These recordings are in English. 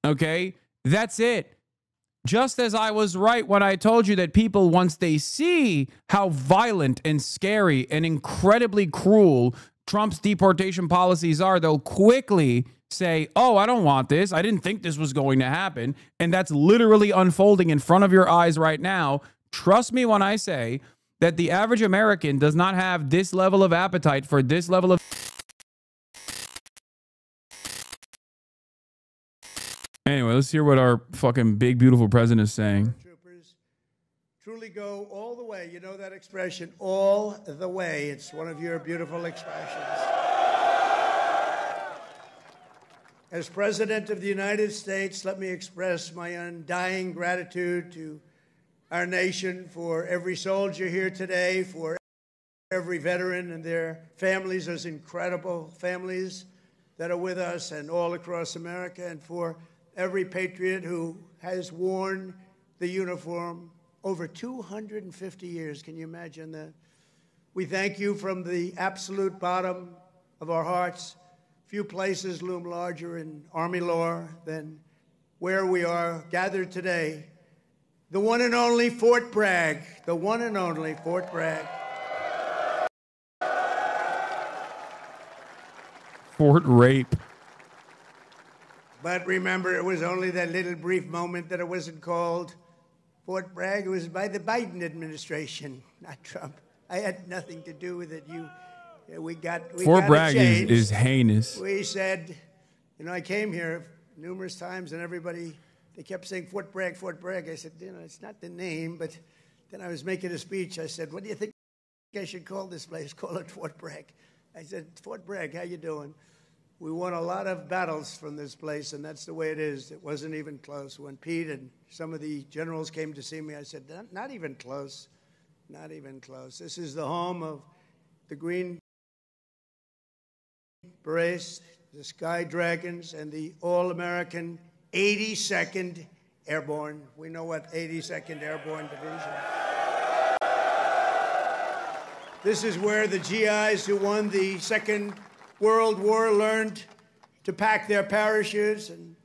Okay? That's it. Just as I was right when I told you that people, once they see how violent and scary and incredibly cruel Trump's deportation policies are, they'll quickly say, oh, I don't want this. I didn't think this was going to happen. And that's literally unfolding in front of your eyes right now. Trust me when I say that the average American does not have this level of appetite for this level of... Anyway, let's hear what our fucking big, beautiful president is saying. Troopers truly go all the way. You know that expression, all the way. It's one of your beautiful expressions. As President of the United States, let me express my undying gratitude to our nation for every soldier here today, for every veteran and their families, those incredible families that are with us and all across America, and for every patriot who has worn the uniform over 250 years. Can you imagine that? We thank you from the absolute bottom of our hearts. Few places loom larger in Army lore than where we are gathered today. The one and only Fort Bragg. The one and only Fort Bragg. Fort Rape. But remember, it was only that little brief moment that it wasn't called Fort Bragg. It was by the Biden administration, not Trump. I had nothing to do with it. Fort Bragg is heinous. We said, you know, I came here numerous times, and everybody, they kept saying Fort Bragg, Fort Bragg. I said, you know, it's not the name, but then I was making a speech. I said, what do you think I should call this place? Call it Fort Bragg. I said, Fort Bragg, how you doing? We won a lot of battles from this place, and that's the way it is. It wasn't even close. When Pete and some of the generals came to see me, I said, not even close, not even close. This is the home of the Green Berets, the Sky Dragons, and the all-American 82nd Airborne. We know what 82nd Airborne Division. This is where the GIs who won the Second World War learned to pack their parachutes and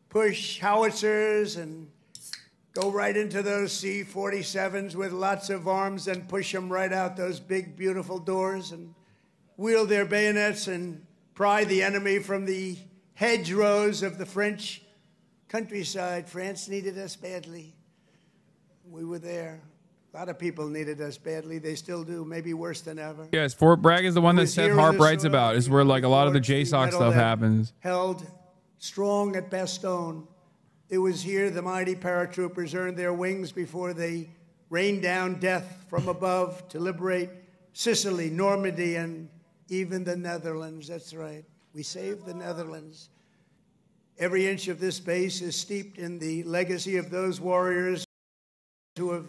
push howitzers and go right into those C-47s with lots of arms and push them right out those big, beautiful doors and wield their bayonets and pry the enemy from the hedgerows of the French countryside. France needed us badly. We were there. A lot of people needed us badly. They still do, maybe worse than ever. Yes, Fort Bragg is the one that Seth Harp writes about. It's where like a lot of the JSOC stuff happens. Held strong at Bastogne. It was here the mighty paratroopers earned their wings before they rained down death from above to liberate Sicily, Normandy, and even the Netherlands. That's right. We saved the Netherlands. Every inch of this base is steeped in the legacy of those warriors who have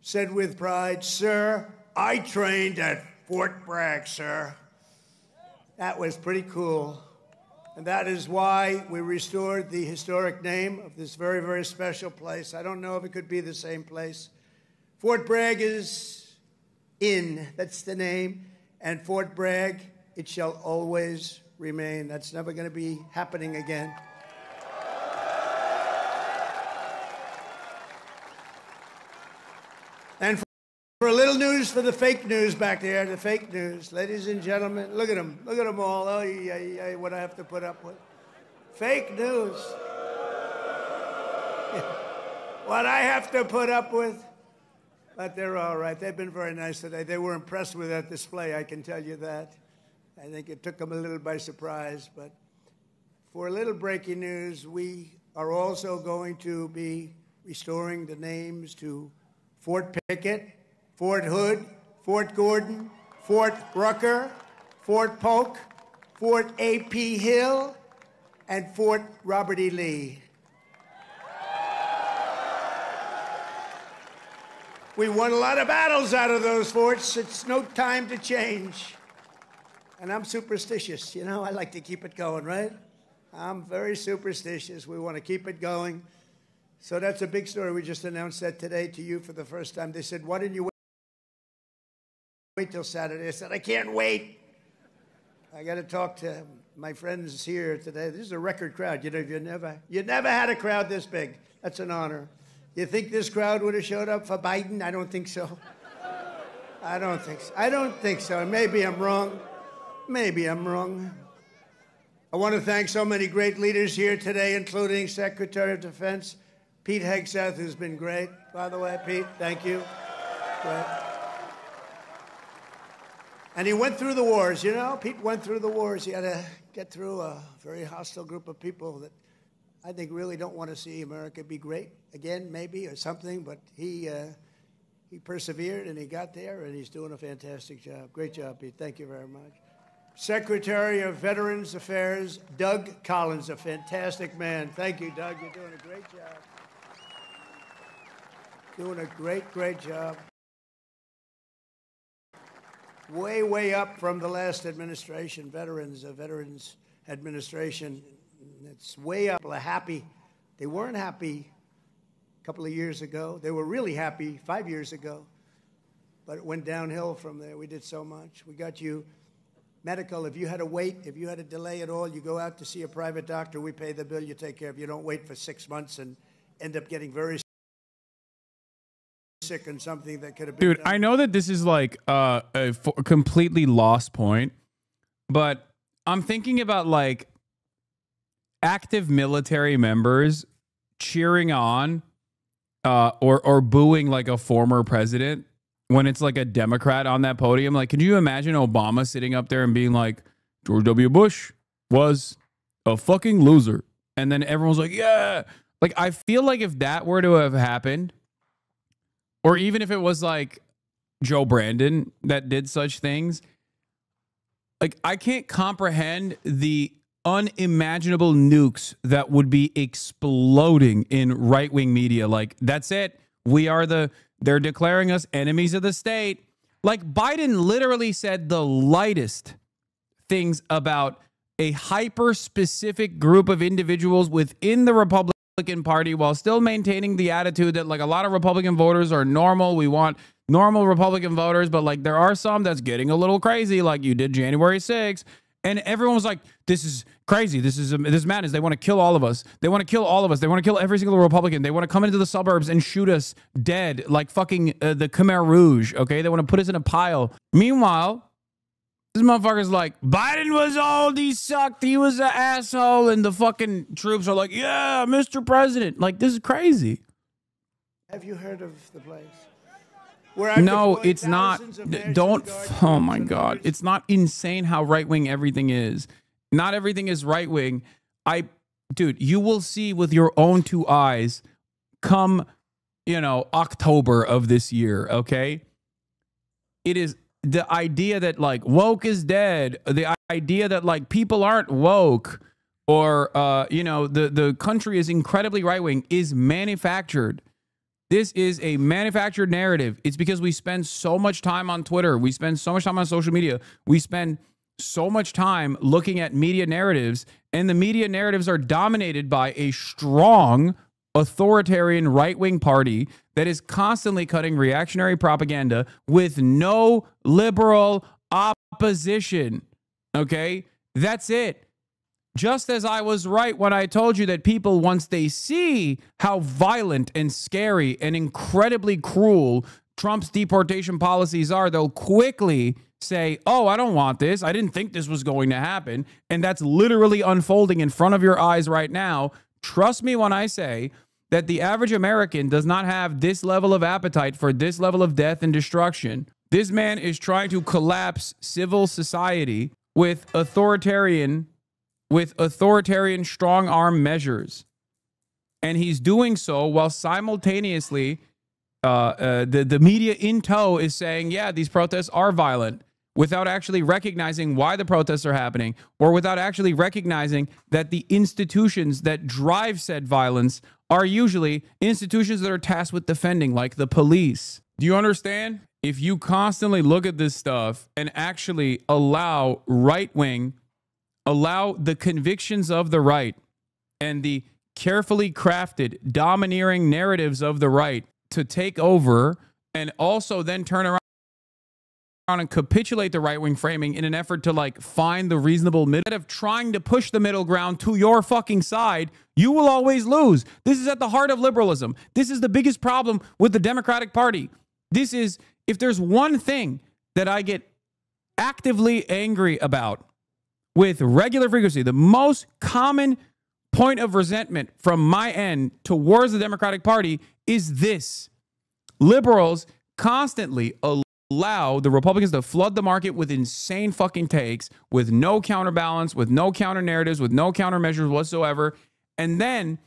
said with pride, sir, I trained at Fort Bragg, sir. That was pretty cool. And that is why we restored the historic name of this very, very special place. I don't know if it could be the same place. Fort Bragg is in, that's the name. And Fort Bragg, it shall always remain. That's never going to be happening again. And for a little news for the fake news back there, the fake news. Ladies and gentlemen, look at them. Look at them all. Oh, yeah, what I have to put up with. Fake news. What I have to put up with. But they're all right. They've been very nice today. They were impressed with that display, I can tell you that. I think it took them a little by surprise. But for a little breaking news, we are also going to be restoring the names to Fort Pickett, Fort Hood, Fort Gordon, Fort Rucker, Fort Polk, Fort A.P. Hill, and Fort Robert E. Lee. We won a lot of battles out of those forts. It's no time to change. And I'm superstitious. You know, I like to keep it going, right? I'm very superstitious. We want to keep it going. So that's a big story. We just announced that today to you for the first time. They said, why didn't you wait till Saturday? I said, I can't wait. I got to talk to my friends here today. This is a record crowd. You know, you never had a crowd this big. That's an honor. You think this crowd would have showed up for Biden? I don't think so. I don't think so. I don't think so. Maybe I'm wrong. Maybe I'm wrong. I want to thank so many great leaders here today, including Secretary of Defense Pete Hegseth, who's been great. By the way, Pete, thank you. Great. And he went through the wars, you know? Pete went through the wars. He had to get through a very hostile group of people that I think really don't want to see America be great again, maybe, or something. But he persevered, and he got there, and he's doing a fantastic job. Great job, Pete. Thank you very much. Secretary of Veterans Affairs, Doug Collins, a fantastic man. Thank you, Doug. You're doing a great job. Doing a great job. Way, way up from the last administration, Veterans Administration. It's way up. People are happy. They weren't happy a couple of years ago. They were really happy 5 years ago. But it went downhill from there. We did so much. We got you medical. If you had to wait, if you had to delay at all, you go out to see a private doctor. We pay the bill. You take care of it. You don't wait for 6 months and end up getting very sick on something that could have been done. I know that this is like a completely lost point, but I'm thinking about like active military members cheering on or booing like a former president when it's like a Democrat on that podium. Like, can you imagine Obama sitting up there and being like, George W. Bush was a fucking loser? And then everyone's like, yeah. Like, I feel like if that were to have happened, or even if it was like Joe Brandon that did such things, like, I can't comprehend the unimaginable nukes that would be exploding in right-wing media. Like, that's it. They're declaring us enemies of the state. Like, Biden literally said the lightest things about a hyper-specific group of individuals within the Republican Party while still maintaining the attitude that, like, a lot of Republican voters are normal. We want normal Republican voters, but, like, there are some that's getting a little crazy, like you did January 6th. And everyone was like, this is crazy. This is madness. They want to kill all of us. They want to kill all of us. They want to kill every single Republican. They want to come into the suburbs and shoot us dead like fucking the Khmer Rouge, okay? They want to put us in a pile. Meanwhile, this motherfucker's like, Biden was old. He sucked. He was an asshole. And the fucking troops are like, yeah, Mr. President. Like, this is crazy. Have you heard of the place? No, it's not. Don't. Oh my God. It's not insane how right wing everything is. Not everything is right wing. Dude, you will see with your own two eyes come, October of this year. Okay. It is the idea that like woke is dead. The idea that like people aren't woke or, the country is incredibly right wing is manufactured. This is a manufactured narrative. It's because we spend so much time on Twitter. We spend so much time on social media. We spend so much time looking at media narratives, and the media narratives are dominated by a strong authoritarian right-wing party that is constantly cutting reactionary propaganda with no liberal opposition. Okay? That's it. Just as I was right when I told you that people, once they see how violent and scary and incredibly cruel Trump's deportation policies are, they'll quickly say, oh, I don't want this. I didn't think this was going to happen. And that's literally unfolding in front of your eyes right now. Trust me when I say that the average American does not have this level of appetite for this level of death and destruction. This man is trying to collapse civil society with authoritarian strong arm measures. And he's doing so while simultaneously the media in tow is saying, yeah, these protests are violent, without actually recognizing why the protests are happening, or without actually recognizing that the institutions that drive said violence are usually institutions that are tasked with defending, like the police. Do you understand? If you constantly look at this stuff and actually allow the convictions of the right and the carefully crafted, domineering narratives of the right to take over, and also then turn around and capitulate the right-wing framing in an effort to like find the reasonable middle. Instead of trying to push the middle ground to your fucking side, you will always lose. This is at the heart of liberalism. This is the biggest problem with the Democratic Party. This is, if there's one thing that I get actively angry about with regular frequency, the most common point of resentment from my end towards the Democratic Party is this. Liberals constantly allow the Republicans to flood the market with insane fucking takes, with no counterbalance, with no counter narratives, with no countermeasures whatsoever. And then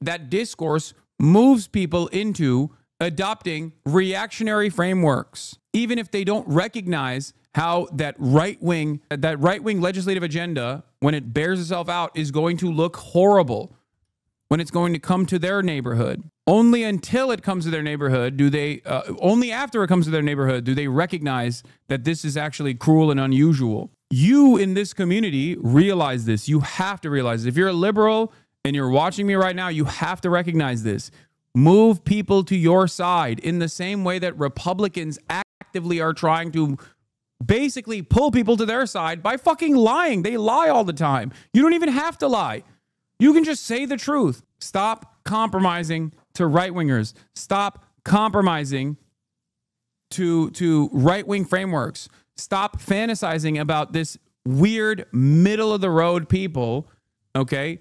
that discourse moves people into adopting reactionary frameworks, even if they don't recognize how that right-wing legislative agenda, when it bears itself out, is going to look horrible when it's going to come to their neighborhood. Only until it comes to their neighborhood do they, only after it comes to their neighborhood do they recognize that this is actually cruel and unusual. You in this community realize this. You have to realize this. If you're a liberal and you're watching me right now, you have to recognize this. Move people to your side in the same way that Republicans actively are trying to basically pull people to their side by fucking lying. They lie all the time. You don't even have to lie. You can just say the truth. Stop compromising to right-wingers. Stop compromising to right-wing frameworks. Stop fantasizing about this weird middle-of-the-road people, okay,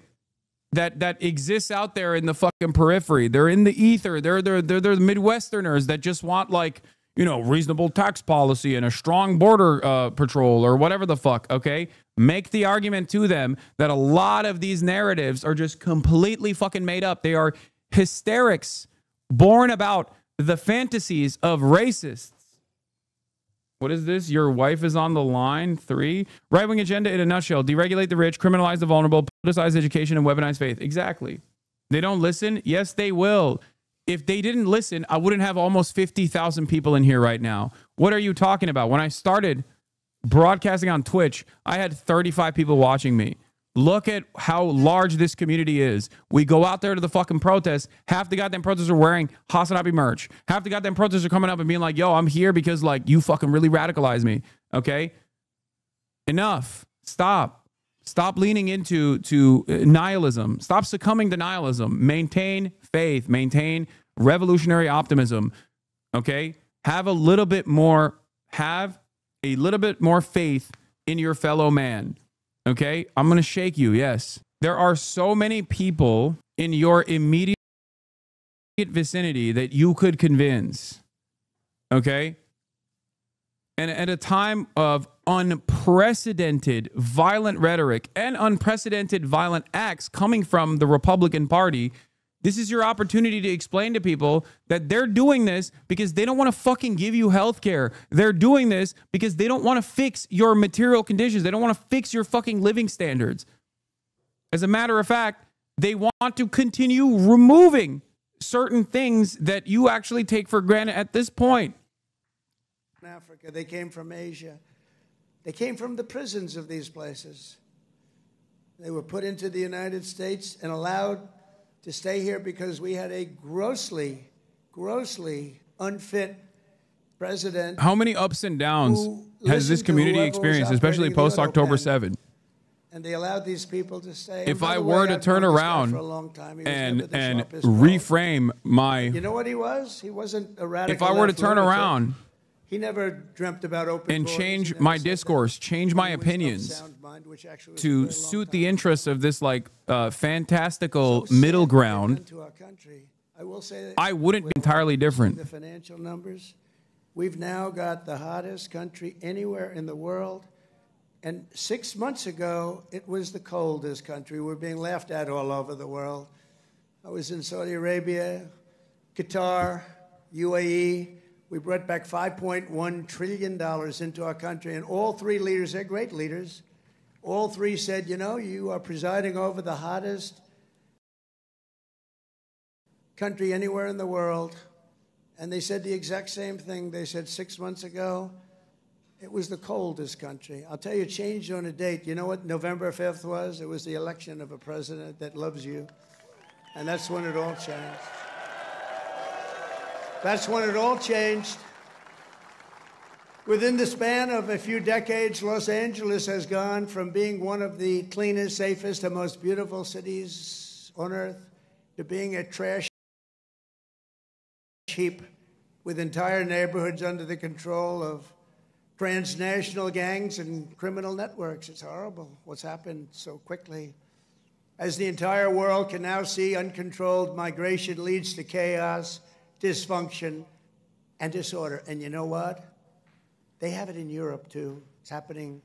that exists out there in the fucking periphery. They're in the ether. They're the Midwesterners that just want, like, you know, reasonable tax policy and a strong border patrol or whatever the fuck, okay? Make the argument to them that a lot of these narratives are just completely fucking made up. They are hysterics born about the fantasies of racists. What is this? Your wife is on the line. 3. Right-wing agenda in a nutshell. Deregulate the rich, criminalize the vulnerable, politicize education, and weaponize faith. Exactly. They don't listen? Yes, they will. If they didn't listen, I wouldn't have almost 50,000 people in here right now. What are you talking about? When I started broadcasting on Twitch, I had 35 people watching me. Look at how large this community is. We go out there to the fucking protests. Half the goddamn protesters are wearing HasanAbi merch. Half the goddamn protesters are coming up and being like, yo, I'm here because, like, you fucking really radicalized me. Okay? Enough. Stop. Stop leaning into nihilism. Stop succumbing to nihilism. Maintain faith. Maintain revolutionary optimism. Okay? Have a little bit more faith in your fellow man. Okay? I'm going to shake you. Yes. There are so many people in your immediate vicinity that you could convince. Okay? And at a time of unprecedented violent rhetoric and unprecedented violent acts coming from the Republican Party, this is your opportunity to explain to people that they're doing this because they don't want to fucking give you health care. They're doing this because they don't want to fix your material conditions. They don't want to fix your fucking living standards. As a matter of fact, they want to continue removing certain things that you actually take for granted at this point. Africa, they came from Asia. They came from the prisons of these places. They were put into the United States and allowed to stay here because we had a grossly unfit president. How many ups and downs has this community experienced, especially post October 7? And they allowed these people to stay. If I were to turn around and reframe my... You know what he was? He wasn't a radical. If I were to turn around... He never dreamt about open and borders. Change my discourse, change my opinions to suit the interests of this, like, fantastical middle ground. I wouldn't be entirely different. The financial numbers, we've now got the hottest country anywhere in the world. And 6 months ago, it was the coldest country. We're being laughed at all over the world. I was in Saudi Arabia, Qatar, UAE. We brought back $5.1 trillion into our country, and all 3 leaders, they're great leaders, all 3 said, you know, you are presiding over the hottest country anywhere in the world. And they said the exact same thing. They said 6 months ago, it was the coldest country. I'll tell you, it changed on a date. You know what November 5th was? It was the election of a president that loves you. And that's when it all changed. That's when it all changed. Within the span of a few decades, Los Angeles has gone from being one of the cleanest, safest, and most beautiful cities on earth to being a trash heap with entire neighborhoods under the control of transnational gangs and criminal networks. It's horrible what's happened so quickly. As the entire world can now see, uncontrolled migration leads to chaos, dysfunction, and disorder. And you know what? They have it in Europe, too. It's happening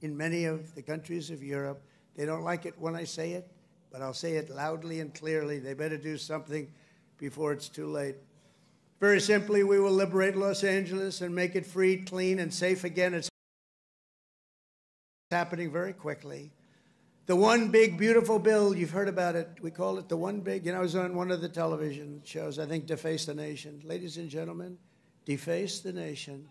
in many of the countries of Europe. They don't like it when I say it, but I'll say it loudly and clearly. They better do something before it's too late. Very simply, we will liberate Los Angeles and make it free, clean, and safe again. It's happening very quickly. The one big, beautiful bill, you've heard about it. We call it the one big, I was on one of the television shows, I think Deface the Nation. Ladies and gentlemen, Deface the Nation.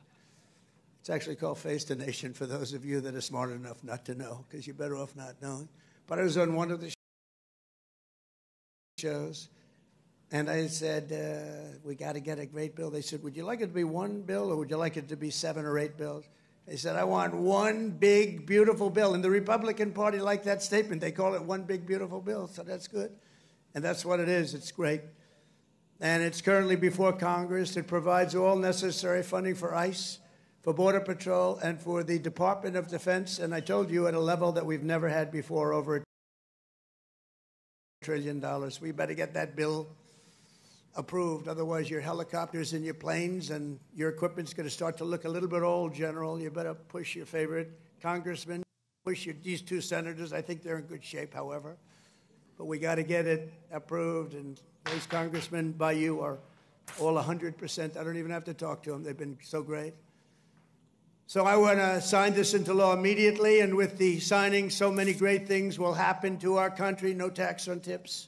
It's actually called Face the Nation for those of you that are smart enough not to know, because you're better off not knowing. But I was on one of the shows, and I said, we got to get a great bill. They said, would you like it to be one bill, or would you like it to be 7 or 8 bills? They said, I want one big, beautiful bill. And the Republican Party liked that statement. They call it one big, beautiful bill, so that's good. And that's what it is. It's great. And it's currently before Congress. It provides all necessary funding for ICE, for Border Patrol, and for the Department of Defense. And I told you at a level that we've never had before, over $1 trillion. We better get that bill approved. Otherwise, your helicopters and your planes and your equipment's going to start to look a little bit old, General. You better push your favorite congressman, push these 2 senators. I think they're in good shape, however. But we got to get it approved. And those congressmen by you are all 100%. I don't even have to talk to them. They've been so great. So I want to sign this into law immediately. And with the signing, so many great things will happen to our country. No tax on tips.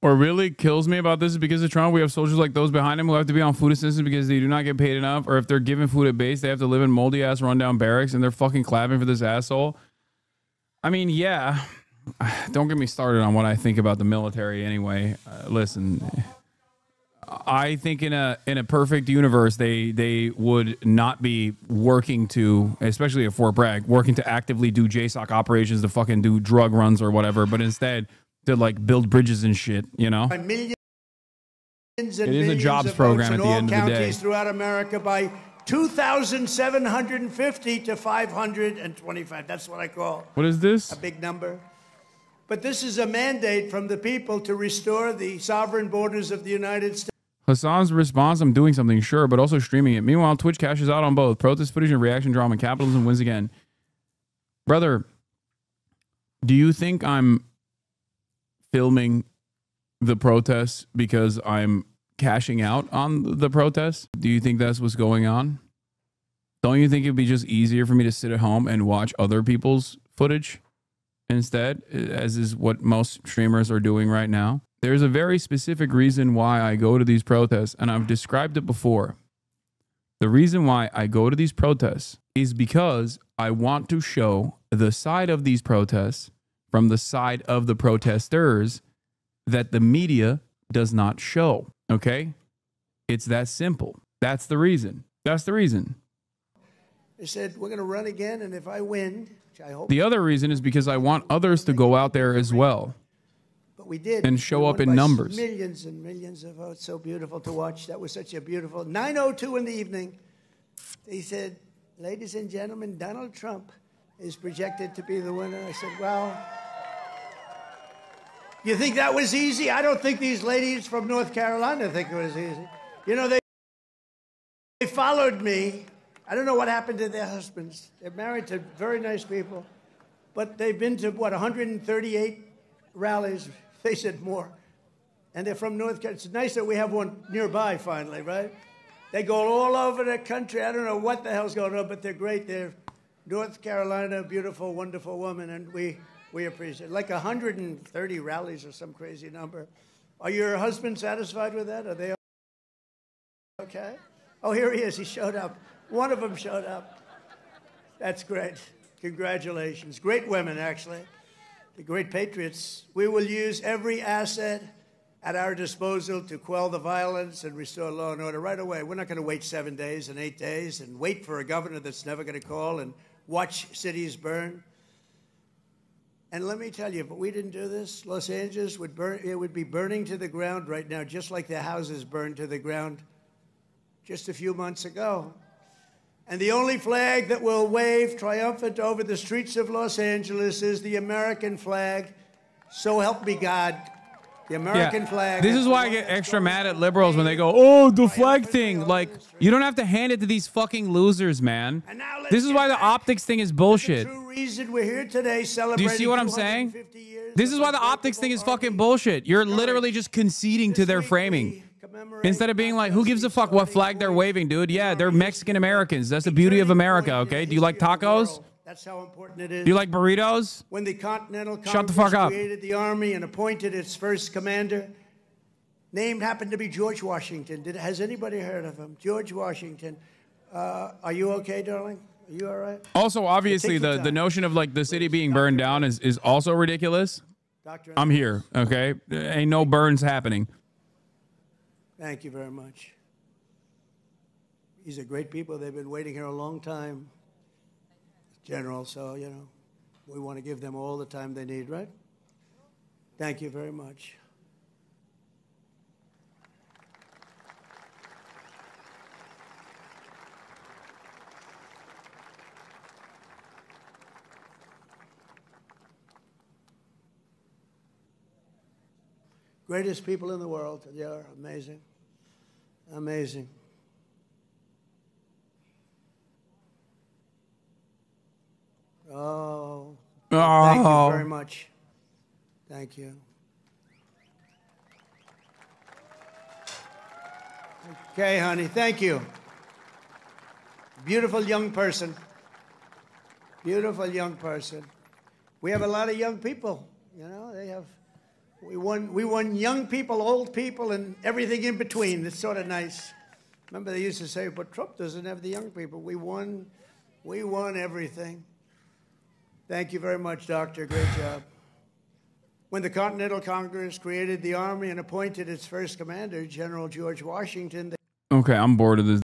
What really kills me about this is because of Trump, we have soldiers like those behind him who have to be on food assistance because they do not get paid enough, or if they're given food at base, they have to live in moldy-ass rundown barracks, and they're fucking clapping for this asshole. I mean, yeah, don't get me started on what I think about the military anyway. Listen, I think in a perfect universe, they would not be working to, especially at Fort Bragg, working to actively do JSOC operations to fucking do drug runs or whatever, but instead to like build bridges and shit, you know? Millions and it is a jobs program at the end of the day. Throughout America by 2,750 to 525. That's what I call. What is this? A big number. But this is a mandate from the people to restore the sovereign borders of the United States. Hasan's response, I'm doing something, sure, but also streaming it. Meanwhile, Twitch cashes out on both. Protest footage and reaction drama. Capitalism wins again. Brother, do you think I'm filming the protests because I'm cashing out on the protests? Do you think that's what's going on? Don't you think it'd be just easier for me to sit at home and watch other people's footage instead, as is what most streamers are doing right now? There's a very specific reason why I go to these protests, and I've described it before. The reason why I go to these protests is because I want to show the side of these protests from the side of the protesters that the media does not show, okay? It's that simple. That's the reason. That's the reason. They said, we're going to run again, and if I win, which I hope. The other reason is because I want others to go out there as well. But we did. And show up in numbers. Millions and millions of votes. So beautiful to watch. That was such a beautiful. 9:02 in the evening. They said, ladies and gentlemen, Donald Trump is projected to be the winner. I said, well, you think that was easy? I don't think these ladies from North Carolina think it was easy. You know, they followed me. I don't know what happened to their husbands. They're married to very nice people. But they've been to, what, 138 rallies? They said more. And they're from North Carolina. It's nice that we have one nearby finally, right? They go all over the country. I don't know what the hell's going on, but they're great. They're North Carolina, beautiful, wonderful woman, and we appreciate it. Like 130 rallies or some crazy number. Are your husbands satisfied with that? Are they okay? Oh, here he is. He showed up. One of them showed up. That's great. Congratulations. Great women, actually. The great patriots. We will use every asset at our disposal to quell the violence and restore law and order right away. We're not going to wait 7 days and 8 days and wait for a governor that's never going to call and watch cities burn. And let me tell you, if we didn't do this, Los Angeles would burn. It would be burning to the ground right now, just like the houses burned to the ground just a few months ago. And the only flag that will wave triumphant over the streets of Los Angeles is the American flag. So help me God. The American flag. This is why I get extra mad at liberals when they go, oh, the flag thing. Like, you don't have to hand it to these fucking losers, man. This is why the optics thing is bullshit. The true reason we're here today celebrating. Do you see what I'm saying? This is why the optics thing is fucking bullshit. You're literally just conceding to their framing. Instead of being like, who gives a fuck what flag they're waving, dude? Yeah, they're Mexican Americans. That's the beauty of America, okay? Do you like tacos? That's how important it is. Do you like burritos? When the Continental Shut the fuck up. created the Army and appointed its first commander, named happened to be George Washington. Has anybody heard of him? George Washington. Are you okay, darling? Are you all right? Also, obviously, the notion of like the city being burned down is also ridiculous. I'm here, okay? Ain't no burns happening. Thank you very much. These are great people. They've been waiting here a long time, General, so, you know, we want to give them all the time they need, right? Thank you very much. Greatest people in the world. They are amazing. Amazing. Oh. Thank you very much. Thank you. Okay, honey. Thank you. Beautiful young person. Beautiful young person. We have a lot of young people. You know, they have. We won young people, old people, and everything in between. It's sort of nice. Remember, they used to say, but Trump doesn't have the young people. We won everything. Thank you very much, Doctor. Great job. When the Continental Congress created the Army and appointed its first commander, General George Washington. Okay, I'm bored of this.